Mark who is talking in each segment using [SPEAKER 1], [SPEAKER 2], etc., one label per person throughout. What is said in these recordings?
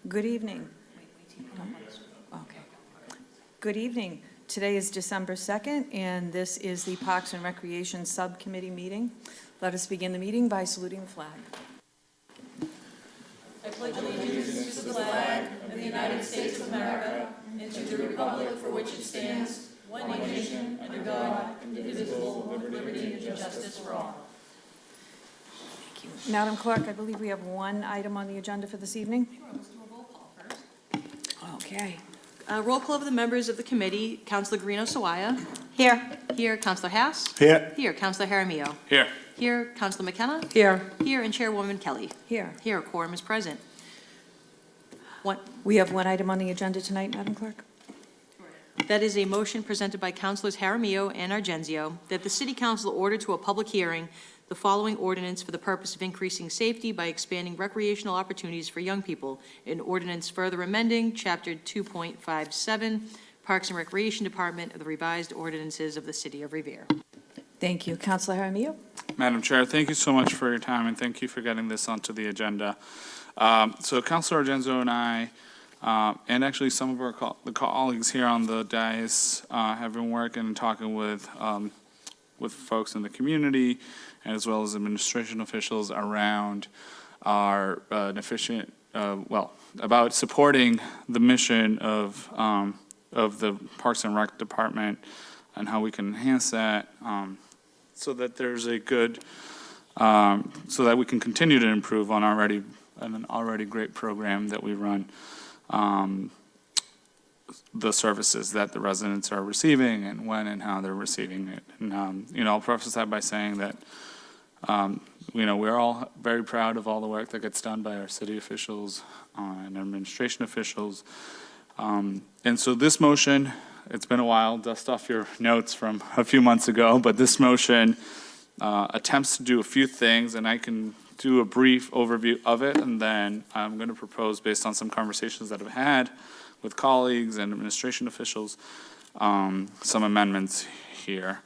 [SPEAKER 1] Good evening. Okay. Good evening. Today is December 2nd, and this is the Parks and Recreation Subcommittee meeting. Let us begin the meeting by saluting the flag. I pledge allegiance to the flag of the United States of America and to the republic for which it stands, one nation, under God, indivisible, with liberty and justice for all. Thank you. Madam Clerk, I believe we have one item on the agenda for this evening.
[SPEAKER 2] Sure, let's do a roll call first.
[SPEAKER 1] Okay.
[SPEAKER 2] Roll call of the members of the committee. Councilor Guarino Sawaya.
[SPEAKER 1] Here.
[SPEAKER 2] Here, Councilor Haas.
[SPEAKER 3] Here.
[SPEAKER 2] Here, Councilor Jaramillo.
[SPEAKER 3] Here.
[SPEAKER 2] Here, Councilor McKenna.
[SPEAKER 1] Here.
[SPEAKER 2] Here, and Chairwoman Kelly.
[SPEAKER 1] Here.
[SPEAKER 2] Here, quorum is present.
[SPEAKER 1] We have one item on the agenda tonight, Madam Clerk.
[SPEAKER 2] That is a motion presented by Councilors Jaramillo and Argenzio that the City Council order to a public hearing the following ordinance for the purpose of increasing safety by expanding recreational opportunities for young people. An ordinance further amending Chapter 2.57, Parks and Recreation Department of the revised ordinances of the City of Revere.
[SPEAKER 1] Thank you. Councilor Jaramillo?
[SPEAKER 3] Madam Chair, thank you so much for your time, and thank you for getting this onto the agenda. So Councilor Argenzio and I, and actually some of our the colleagues here on the dais, have been working and talking with folks in the community, as well as administration officials around our about supporting the mission of the Parks and Rec Department and how we can enhance that so that there's a good, so that we can continue to improve on an already great program that we run. The services that the residents are receiving and when and how they're receiving it. And, I'll preface that by saying that, we're all very proud of all the work that gets done by our city officials and administration officials. And so this motion, it's been a while, dust off your notes from a few months ago, but this motion attempts to do a few things, and I can do a brief overview of it, and then I'm going to propose, based on some conversations that I've had with colleagues and administration officials, some amendments here.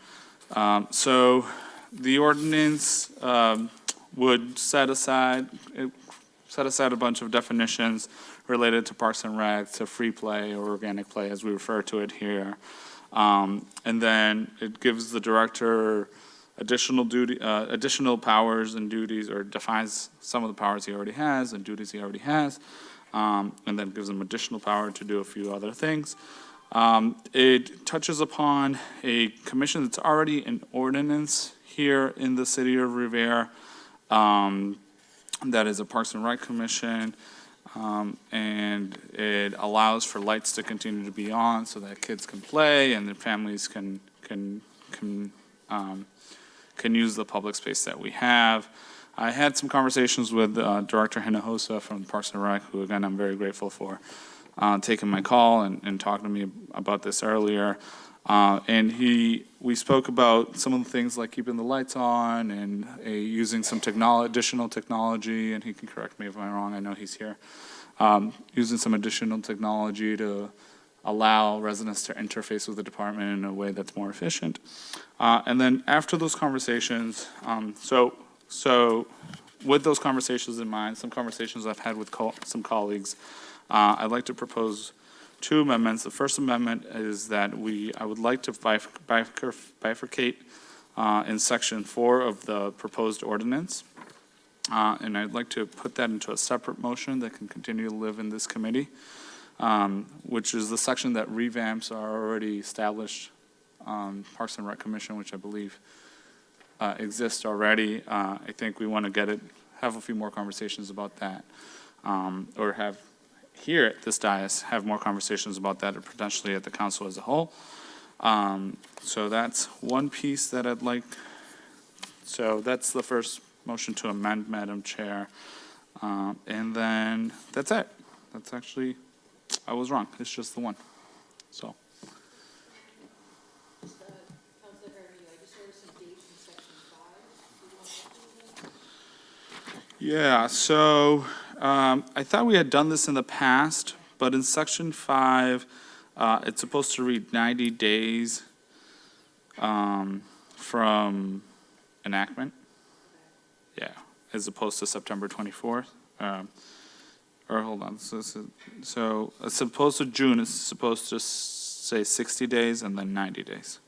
[SPEAKER 3] So the ordinance would set aside a bunch of definitions related to Parks and Rec, to free play or organic play, as we refer to it here. And then it gives the director additional powers and duties, or defines some of the powers he already has and duties he already has, and then gives him additional power to do a few other things. It touches upon a commission that's already in ordinance here in the city of Revere, that is a Parks and Rec Commission, and it allows for lights to continue to be on so that kids can play and their families can use the public space that we have. I had some conversations with Director Hinojosa from Parks and Rec, who again I'm very grateful for taking my call and talking to me about this earlier. And we spoke about some of the things like keeping the lights on and using some additional technology, and he can correct me if I'm wrong, I know he's here. Using some additional technology to allow residents to interface with the department in a way that's more efficient. And then after those conversations, so with those conversations in mind, some conversations I've had with some colleagues, I'd like to propose two amendments. The first amendment is that I would like to bifurcate in section 4 of the proposed ordinance. And I'd like to put that into a separate motion that can continue to live in this committee, which is the section that revamps our already established Parks and Rec Commission, which I believe exists already. I think we want to have a few more conversations about that, or have here at this dais have more conversations about that, or potentially at the council as a whole. So that's one piece that I'd like. So that's the first motion to amend, Madam Chair. And then that's it. That's actually, I was wrong. It's just the one. So. Yeah, so I thought we had done this in the past, but in section 5, it's supposed to read 90 days from enactment. Yeah, as opposed to September 24th. or hold on, so as opposed to June, it's supposed to say 60 days and then 90 days.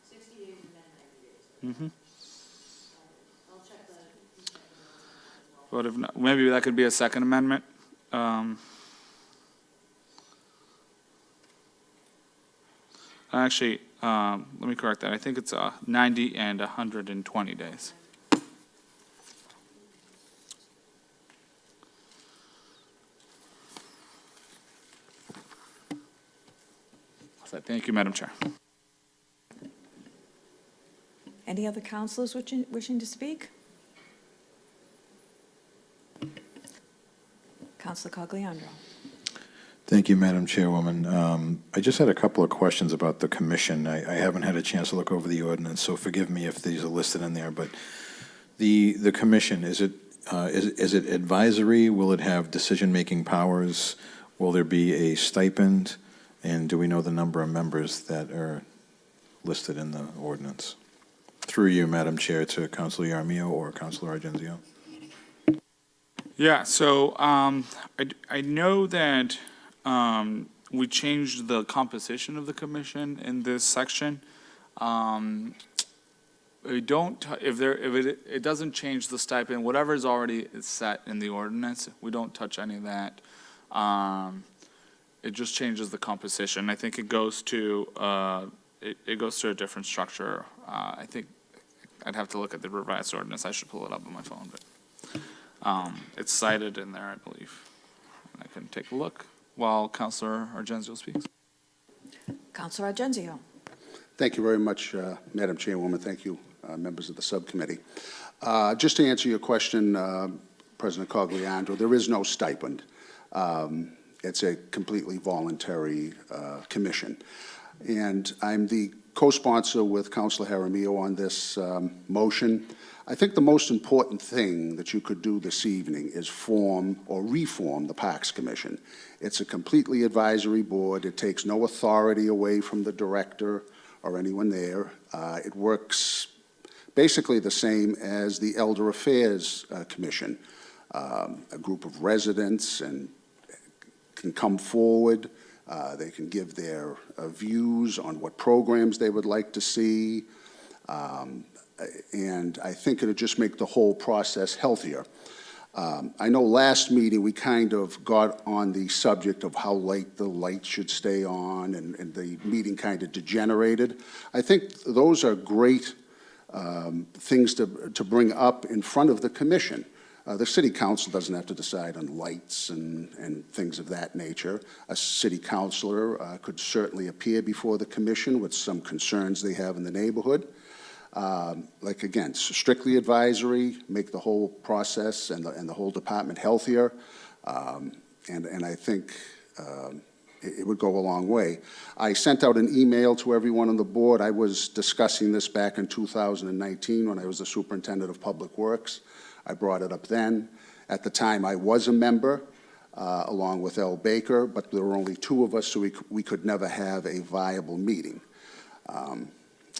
[SPEAKER 2] 60 days and then 90 days.
[SPEAKER 3] Mm-hmm.
[SPEAKER 2] I'll check the.
[SPEAKER 3] But if not, maybe that could be a second amendment. Actually, let me correct that. I think it's 90 and 120 days. So, thank you, Madam Chair.
[SPEAKER 4] Any other councilors wishing to speak? Councilor Cogliandro.
[SPEAKER 5] Thank you, Madam Chairwoman. I just had a couple of questions about the commission. I haven't had a chance to look over the ordinance, so forgive me if these are listed in there, but the commission, is it advisory? Will it have decision-making powers? Will there be a stipend? And do we know the number of members that are listed in the ordinance? Through you, Madam Chair, to Councilor Yaramillo or Councilor Argenzio.
[SPEAKER 3] Yeah, so I know that we changed the composition of the commission in this section. We don't, it doesn't change the stipend, whatever is already set in the ordinance, we don't touch any of that. It just changes the composition. I think it goes to it goes to a different structure. I think I'd have to look at the revised ordinance. I should pull it up on my phone, but it's cited in there, I believe. I can take a look while Councilor Argenzio speaks.
[SPEAKER 4] Councilor Argenzio.
[SPEAKER 6] Thank you very much, Madam Chairwoman. Thank you, members of the subcommittee. Just to answer your question, President Cogliandro, there is no stipend. It's a completely voluntary commission. And I'm the co-sponsor with Councilor Jaramillo on this motion. I think the most important thing that you could do this evening is form or reform the Parks Commission. It's a completely advisory board. It takes no authority away from the director or anyone there. It works basically the same as the Elder Affairs Commission. A group of residents and can come forward. They can give their views on what programs they would like to see. And I think it'll just make the whole process healthier. I know last meeting we kind of got on the subject of how late the lights should stay on, and the meeting kind of degenerated. I think those are great things to bring up in front of the commission. The city council doesn't have to decide on lights and things of that nature. A city councilor could certainly appear before the commission with some concerns they have in the neighborhood. Like, again, strictly advisory, make the whole process and the whole department healthier. And I think it would go a long way. I sent out an email to everyone on the board. I was discussing this back in 2019 when I was the superintendent of public works. I brought it up then. At the time, I was a member, along with L. Baker, but there were only two of us, so we could never have a viable meeting.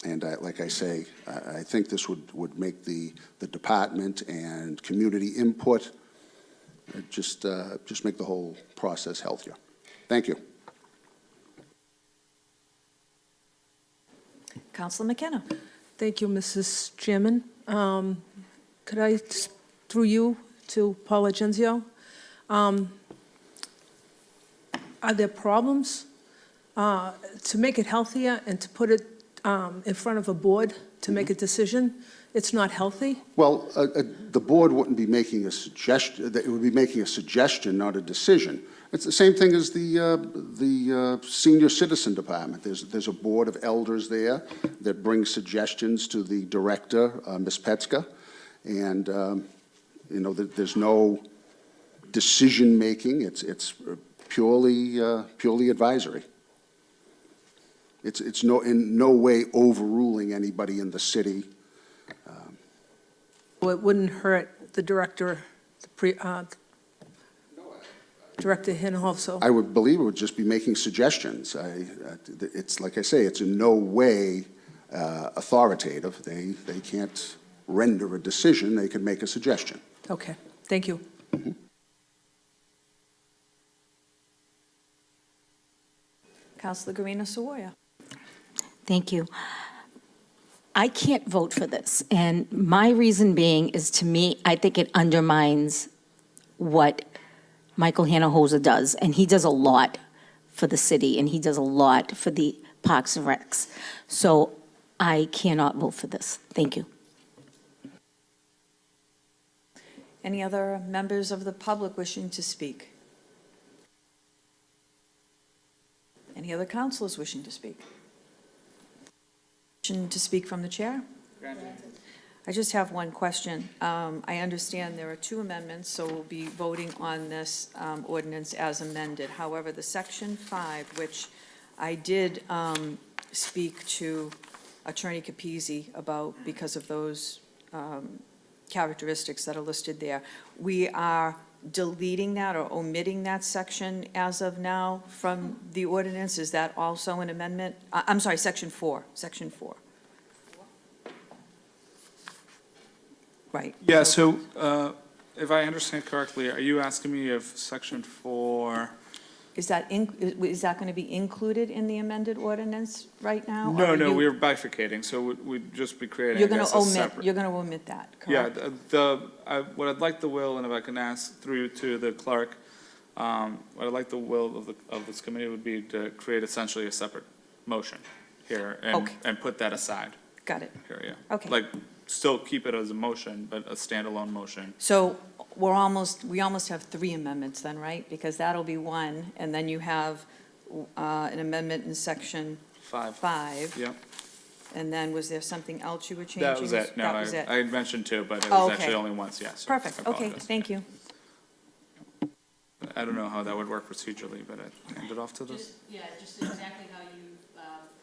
[SPEAKER 6] And like I say, I think this would make the department and community input just make the whole process healthier. Thank you.
[SPEAKER 4] Councilor McKenna.
[SPEAKER 7] Thank you, Mrs. Chairman. Could I, through you, to Paul Argenzio, are there problems to make it healthier and to put it in front of a board to make a decision? It's not healthy?
[SPEAKER 6] Well, the board wouldn't be making a suggestion. It would be making a suggestion, not a decision. It's the same thing as the senior citizen department. There's a board of elders there that brings suggestions to the director, Ms. Petska, and you know, there's no decision making. It's purely advisory. It's in no way overruling anybody in the city.
[SPEAKER 7] Well, it wouldn't hurt the director, Director Hinojosa.
[SPEAKER 6] I would believe it would just be making suggestions. It's like I say, it's in no way authoritative. They can't render a decision. They can make a suggestion.
[SPEAKER 7] Okay, thank you.
[SPEAKER 4] Counselor Guarino Sawaya.
[SPEAKER 8] Thank you. I can't vote for this, and my reason being is, to me, I think it undermines what Michael Hanohosa does, and he does a lot for the city, and he does a lot for the Parks and Recs. So I cannot vote for this. Thank you.
[SPEAKER 4] Any other members of the public wishing to speak? Any other counselors wishing to speak? Wishing to speak from the chair? I just have one question. I understand there are two amendments, so we'll be voting on this ordinance as amended. However, the Section 5, which I did speak to Attorney Capizzi about because of those characteristics that are listed there, we are deleting that or omitting that section as of now from the ordinance. Is that also an amendment? I'm sorry, Section 4, Section 4. Right.
[SPEAKER 3] Yeah, so if I understand correctly, are you asking me if Section 4?
[SPEAKER 4] Is that going to be included in the amended ordinance right now?
[SPEAKER 3] No,
[SPEAKER 4] or
[SPEAKER 3] no,
[SPEAKER 4] you-
[SPEAKER 3] we're bifurcating, so we'd just be creating,
[SPEAKER 4] You're
[SPEAKER 3] I
[SPEAKER 4] going
[SPEAKER 3] guess,
[SPEAKER 4] to
[SPEAKER 3] a
[SPEAKER 4] omit,
[SPEAKER 3] separate.
[SPEAKER 4] you're going to omit that,
[SPEAKER 3] Yeah,
[SPEAKER 4] correct?
[SPEAKER 3] what I'd like the will, and if I can ask through to the clerk, what I'd like the will of this committee would be to create essentially a separate motion here
[SPEAKER 4] Okay.
[SPEAKER 3] and put that aside
[SPEAKER 4] Got it.
[SPEAKER 3] here, yeah.
[SPEAKER 4] Okay.
[SPEAKER 3] Like, still keep it as a motion, but a standalone motion.
[SPEAKER 4] So we almost have three amendments then, right? Because that'll be one, and then you have an amendment in Section 5.
[SPEAKER 3] Yep,
[SPEAKER 4] And then was there something else you were changing?
[SPEAKER 3] that was it. No,
[SPEAKER 4] That was it.
[SPEAKER 3] I had mentioned two, but it
[SPEAKER 4] Oh,
[SPEAKER 3] was actually
[SPEAKER 4] okay.
[SPEAKER 3] only once, yes.
[SPEAKER 4] Perfect,
[SPEAKER 3] I
[SPEAKER 4] okay,
[SPEAKER 3] apologize.
[SPEAKER 4] thank you.
[SPEAKER 3] I don't know how that would work procedurally, but I hand it off to the.
[SPEAKER 2] Just exactly how you,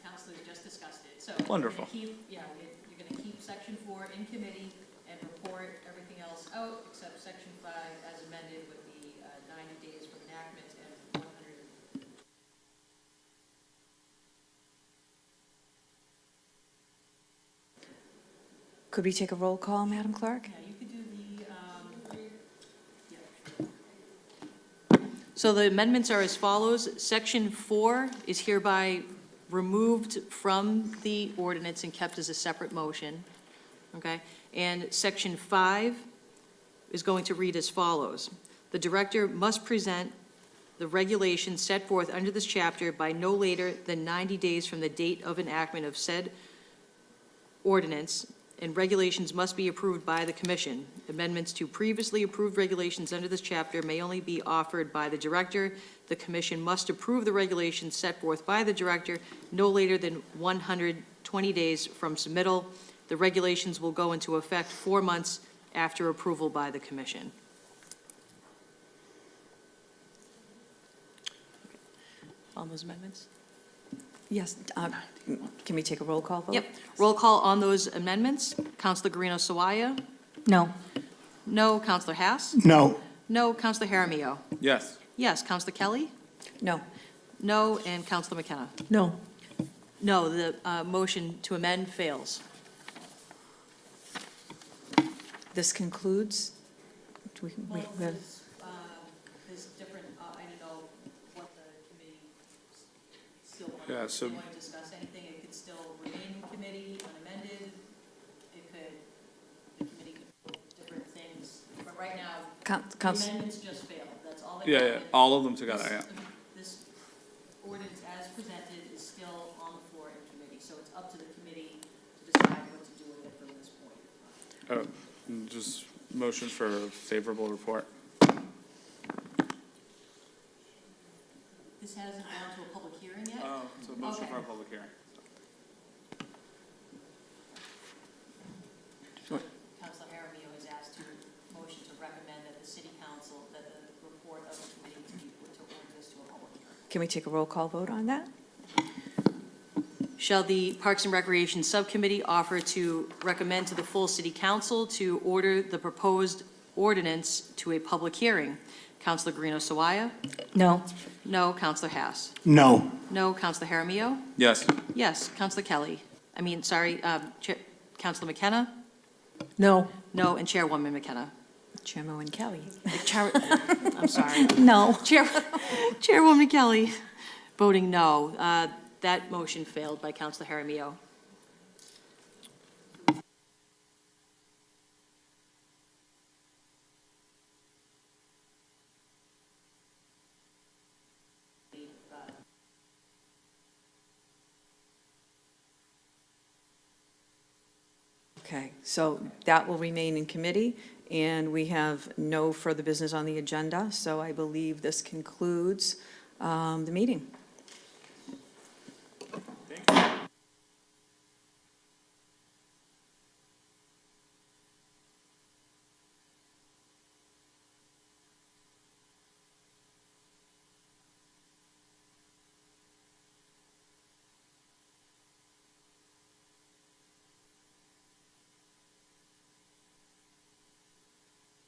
[SPEAKER 2] counselors just discussed it, so.
[SPEAKER 3] Wonderful.
[SPEAKER 2] You're gonna keep Section 4 in committee and report everything else out, except Section 5 as amended with the 90 days from enactment and 100.
[SPEAKER 4] Could we take a roll call, Madam Clerk?
[SPEAKER 2] Yeah, you could do the, So the amendments are as follows. Section 4 is hereby removed from the ordinance and kept as a separate motion, okay? And Section 5 is going to read as follows. The director must present the regulations set forth under this chapter by no later than 90 days from the date of enactment of said ordinance, and regulations must be approved by the commission. Amendments to previously approved regulations under this chapter may only be offered by the director. The commission must approve the regulations set forth by the director no later than 120 days from submittal. The regulations will go into effect 4 months after approval by the commission. On those amendments?
[SPEAKER 4] Yes, can we take a roll call vote?
[SPEAKER 2] Yep. Roll call on those amendments. Counselor Guarino Sawaya?
[SPEAKER 8] No.
[SPEAKER 2] No. Counselor Haas?
[SPEAKER 9] No.
[SPEAKER 2] No. Counselor Jaramillo?
[SPEAKER 3] Yes.
[SPEAKER 2] Yes. Counselor Kelly?
[SPEAKER 4] No.
[SPEAKER 2] No. And Counselor McKenna?
[SPEAKER 7] No.
[SPEAKER 2] No. The motion to amend fails.
[SPEAKER 4] This concludes? Do we have-
[SPEAKER 2] There's different, I don't know what the committee still wants.
[SPEAKER 3] Yeah, so-
[SPEAKER 2] If they want to discuss anything, it could still remain in committee unamended. The committee could do different things. But right now, the
[SPEAKER 4] Counsel-
[SPEAKER 2] amendments just failed. That's all they
[SPEAKER 3] Yeah,
[SPEAKER 2] got.
[SPEAKER 3] yeah, all of them together, yeah.
[SPEAKER 2] This ordinance as presented is still on the floor in committee, so it's up to the committee to decide what to do with it from this point.
[SPEAKER 3] Just motion for a favorable report.
[SPEAKER 2] This hasn't gone to a public hearing yet?
[SPEAKER 3] Oh, so motion
[SPEAKER 2] Okay.
[SPEAKER 3] for a public hearing.
[SPEAKER 2] Councilor Jaramillo has asked to motion to recommend that the city council, that the report of the committee to be put to ordinance to a public hearing.
[SPEAKER 4] Can we take a roll call vote on that?
[SPEAKER 2] Shall the Parks and Recreation Subcommittee offer to recommend to the full city council to order the proposed ordinance to a public hearing? Councilor Guarino Sawaya?
[SPEAKER 8] No.
[SPEAKER 2] No. Councilor Haas?
[SPEAKER 9] No.
[SPEAKER 2] No. Councilor Jaramillo?
[SPEAKER 3] Yes.
[SPEAKER 2] Yes. Councilor Kelly? Councilor McKenna?
[SPEAKER 7] No.
[SPEAKER 2] No. And Chairwoman McKenna?
[SPEAKER 4] Chairwoman Kelly.
[SPEAKER 2] I'm sorry.
[SPEAKER 8] No.
[SPEAKER 2] Chairwoman Kelly? Voting no. That motion failed by Counselor Jaramillo.
[SPEAKER 4] Okay, so that will remain in committee, and we have no further business on the agenda, so I believe this concludes the meeting.